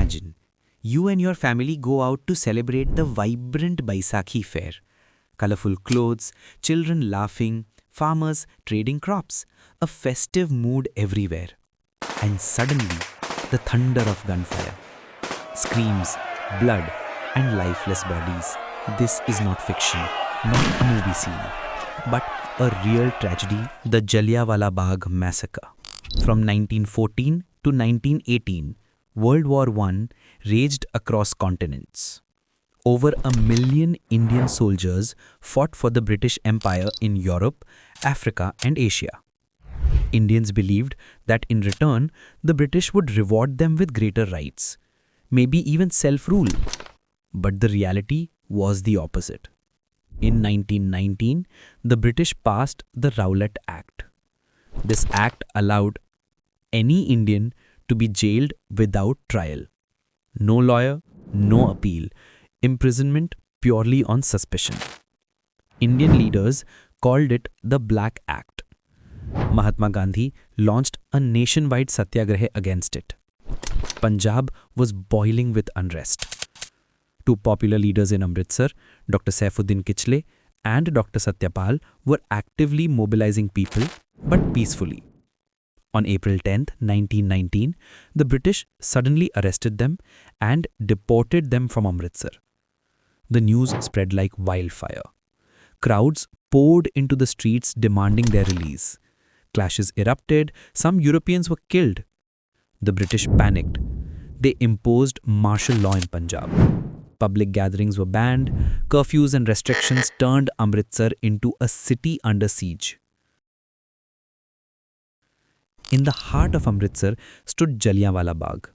Imagine, you and your family go out to celebrate the vibrant Baisakhi fair. Colorful clothes, children laughing, farmers trading crops, a festive mood everywhere. And suddenly, the thunder of gunfire. Screams, blood, and lifeless bodies. This is not fiction, not a movie scene, but a real tragedy, the Jallianwala Bagh Massacre. From 1914 to 1918, World War I raged across continents. Over 1 million Indian soldiers fought for the British Empire in Europe, Africa, and Asia. Indians believed that in return, the British would reward them with greater rights, maybe even self-rule. But the reality was the opposite. In 1919, the British passed the Rowlatt Act. This act allowed any Indian to be jailed without trial. No lawyer, no appeal, imprisonment purely on suspicion. Indian leaders called it the Black Act. Mahatma Gandhi launched a nationwide satyagraha against it. Punjab was boiling with unrest. Two popular leaders in Amritsar, Dr. Saifuddin Kichle and Dr. Satyapal, were actively mobilizing people, but peacefully. On April 10, 1919, the British suddenly arrested them and deported them from Amritsar. The news spread like wildfire. Crowds poured into the streets demanding their release. Clashes erupted, some Europeans were killed. The British panicked. They imposed martial law in Punjab. Public gatherings were banned, curfews and restrictions turned Amritsar into a city under siege. In the heart of Amritsar stood Jallianwala Bagh.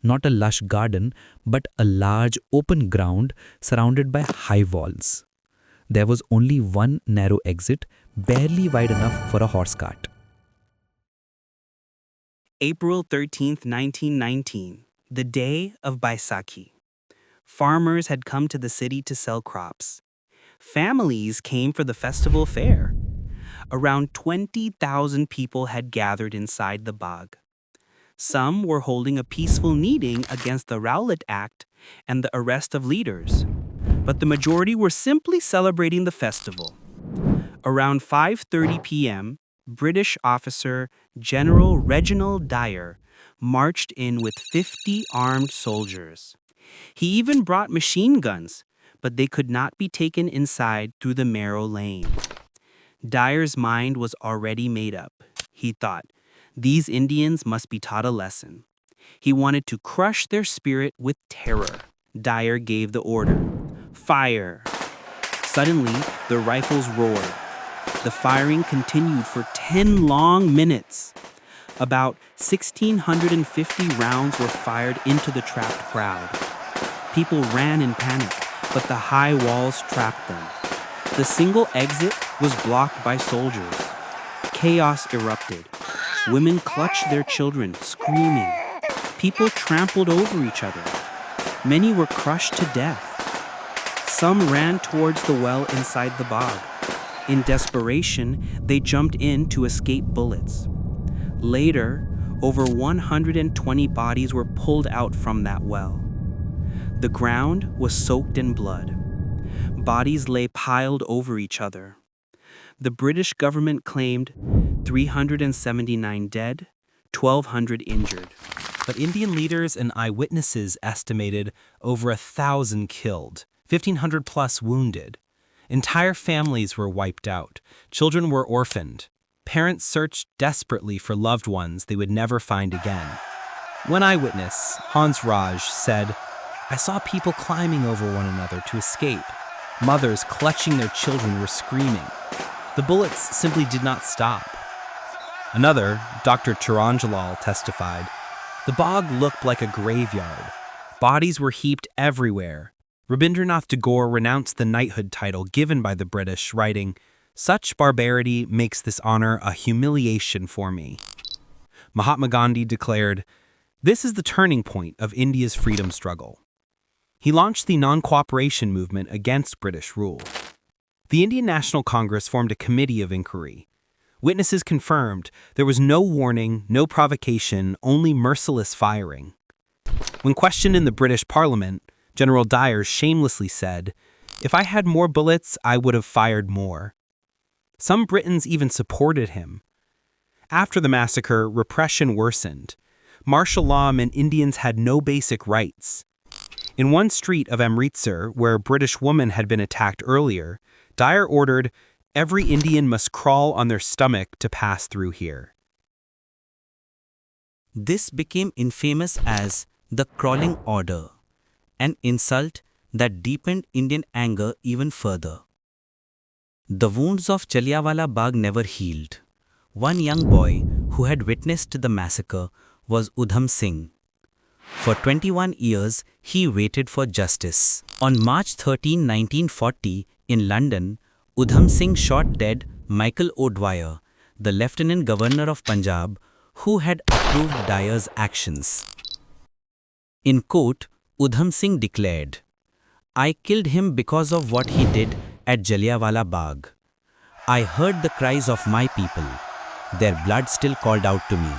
Not a lush garden, but a large open ground surrounded by high walls. There was only one narrow exit, barely wide enough for a horse cart. April 13, 1919, the day of Baisakhi. Farmers had come to the city to sell crops. Families came for the festival fair. Around 20,000 people had gathered inside the Bagh. Some were holding a peaceful meeting against the Rowlatt Act and the arrest of leaders, but the majority were simply celebrating the festival. Around 5:30 p.m., British officer General Reginald Dyer marched in with 50 armed soldiers. He even brought machine guns, but they could not be taken inside through the narrow lane. Dyer's mind was already made up. He thought, these Indians must be taught a lesson. He wanted to crush their spirit with terror. Dyer gave the order, fire. Suddenly, the rifles roared. The firing continued for 10 long minutes. About 1,650 rounds were fired into the trapped crowd. People ran in panic, but the high walls trapped them. The single exit was blocked by soldiers. Chaos erupted. Women clutched their children, screaming. People trampled over each other. Many were crushed to death. Some ran towards the well inside the bog. In desperation, they jumped in to escape bullets. Later, over 120 bodies were pulled out from that well. The ground was soaked in blood. Bodies lay piled over each other. The British government claimed 379 dead, 1,200 injured. But Indian leaders and eyewitnesses estimated over 1,000 killed, 1,500 plus wounded. Entire families were wiped out. Children were orphaned. Parents searched desperately for loved ones they would never find again. One eyewitness, Hans Raj, said, "I saw people climbing over one another to escape. Mothers clutching their children were screaming. The bullets simply did not stop." Another, Dr. Chiranjalal, testified, "The bog looked like a graveyard. Bodies were heaped everywhere." Rabindranath Tagore renounced the knighthood title given by the British, writing, "Such barbarity makes this honor a humiliation for me." Mahatma Gandhi declared, "This is the turning point of India's freedom struggle." He launched the non-cooperation movement against British rule. The Indian National Congress formed a committee of inquiry. Witnesses confirmed there was no warning, no provocation, only merciless firing. When questioned in the British Parliament, General Dyer shamelessly said, "If I had more bullets, I would have fired more." Some Britons even supported him. After the massacre, repression worsened. Martial law meant Indians had no basic rights. In one street of Amritsar, where a British woman had been attacked earlier, Dyer ordered, "Every Indian must crawl on their stomach to pass through here." This became infamous as the Crawling Order, an insult that deepened Indian anger even further. The wounds of Jallianwala Bagh never healed. One young boy who had witnessed the massacre was Udham Singh. For 21 years, he waited for justice. On March 13, 1940, in London, Udham Singh shot dead Michael Dyer, the Lieutenant Governor of Punjab, who had approved Dyer's actions. In court, Udham Singh declared, "I killed him because of what he did at Jallianwala Bagh. I heard the cries of my people. Their blood still called out to me."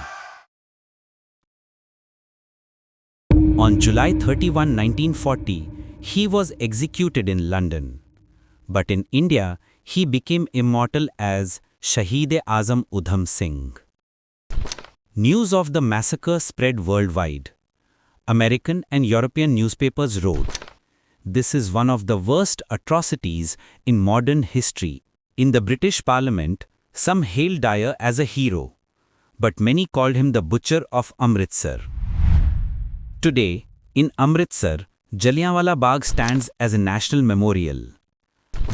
On July 31, 1940, he was executed in London. But in India, he became immortal as Shaheed-e-Azam Udham Singh. News of the massacre spread worldwide. American and European newspapers wrote, "This is one of the worst atrocities in modern history." In the British Parliament, some hailed Dyer as a hero, but many called him the Butcher of Amritsar. Today, in Amritsar, Jallianwala Bagh stands as a national memorial.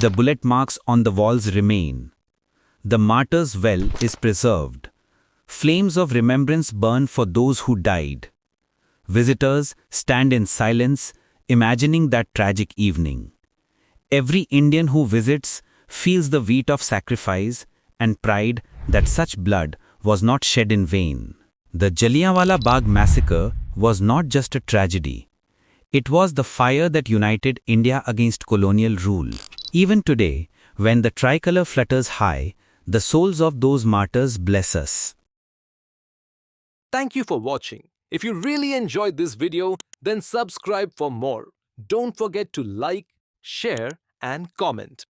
The bullet marks on the walls remain. The martyr's well is preserved. Flames of remembrance burn for those who died. Visitors stand in silence, imagining that tragic evening. Every Indian who visits feels the weight of sacrifice and pride that such blood was not shed in vain. The Jallianwala Bagh Massacre was not just a tragedy. It was the fire that united India against colonial rule. Even today, when the tricolour flutters high, the souls of those martyrs bless us. Thank you for watching. If you really enjoyed this video, then subscribe for more. Don't forget to like, share, and comment.